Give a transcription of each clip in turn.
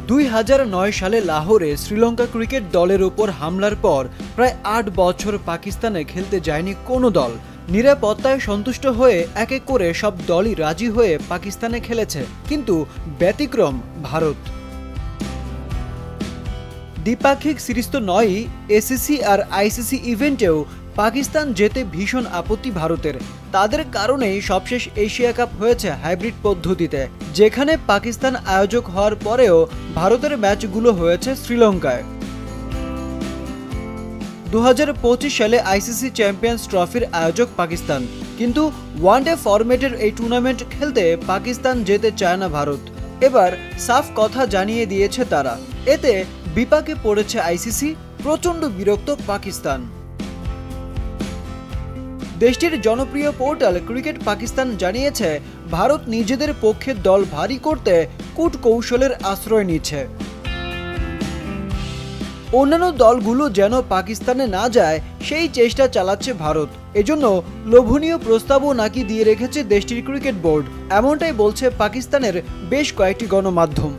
2009 সালে লাহোরে শ্রীলঙ্কা ক্রিকেট দলের উপর হামলার পর প্রায় 8 বছর পাকিস্তানে খেলতে যায়নি কোনো দল। নিরাপত্তায় সন্তুষ্ট হয়ে এক এক করে সব দলই রাজি হয়ে পাকিস্তানে খেলেছে, কিন্তু ব্যতিক্রম ভারত। দ্বিপাক্ষিক সিরিজ তো নয়ই, এসিসি আর আইসিসি ইভেন্টেও পাকিস্তান যেতে ভীষণ আপত্তি ভারতের। তাদের কারণেই সবশেষ এশিয়া কাপ হয়েছে হাইব্রিড পদ্ধতিতে, যেখানে পাকিস্তান আয়োজক হওয়ার পরেও ভারতের ম্যাচগুলো হয়েছে শ্রীলঙ্কায়। 2025 সালে আইসিসি চ্যাম্পিয়ন্স ট্রফির আয়োজক পাকিস্তান, কিন্তু ওয়ানডে ফরম্যাটের এই টুর্নামেন্ট খেলতে পাকিস্তান যেতে চায় না ভারত। এবার সাফ কথা জানিয়ে দিয়েছে তারা। এতে বিপাকে পড়েছে আইসিসি, প্রচণ্ড বিরক্ত পাকিস্তান। দেশটির জনপ্রিয় পোর্টাল ক্রিকেট পাকিস্তান জানিয়েছে, ভারত নিজেদের পক্ষে দল ভারী করতে কূটকৌশলের আশ্রয় নিচ্ছে। অন্যান্য দলগুলো যেন পাকিস্তানে না যায় সেই চেষ্টা চালাচ্ছে ভারত। এজন্য লোভনীয় প্রস্তাবও নাকি দিয়ে রেখেছে দেশটির ক্রিকেট বোর্ড, এমনটাই বলছে পাকিস্তানের বেশ কয়েকটি গণমাধ্যম।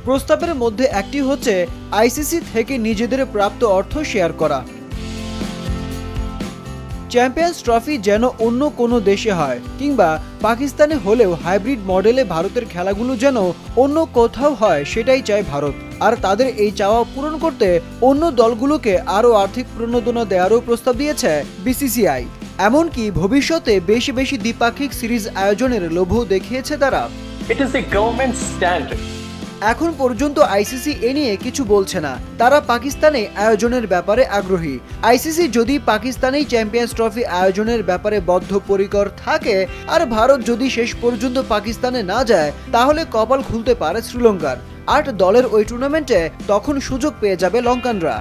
প্রস্তাবের মধ্যে একটি হচ্ছে আইসিসি থেকে নিজেদের প্রাপ্ত অর্থ শেয়ার করা। চ্যাম্পিয়ন্স ট্রফি যেন অন্য কোনো দেশে হয়, কিংবা পাকিস্তানে হলেও হাইব্রিড মডেলে ভারতের খেলাগুলো যেন অন্য কোথাও হয়, সেটাই চায় ভারত। আর তাদের এই চাওয়া পূরণ করতে অন্য দলগুলোকে আরও আর্থিক প্রণোদনা দেওয়ারও প্রস্তাব দিয়েছে বিসিসিআই। এমনকি ভবিষ্যতে বেশি বেশি দ্বিপাক্ষিক সিরিজ আয়োজনের লোভও দেখিয়েছে তারা। It is the government stand. এখন পর্যন্ত আইসিসি এ নিয়ে কিছু বলছে না। তারা পাকিস্তানে আয়োজনের ব্যাপারে আগ্রহী। আইসিসি যদি পাকিস্তানেই চ্যাম্পিয়ন্স ট্রফি আয়োজনের ব্যাপারে বদ্ধপরিকর থাকে আর ভারত যদি শেষ পর্যন্ত পাকিস্তানে না যায়, তাহলে কপাল খুলতে পারে শ্রীলঙ্কার। 8 দলের ওই টুর্নামেন্টে তখন সুযোগ পেয়ে যাবে লঙ্কানরা।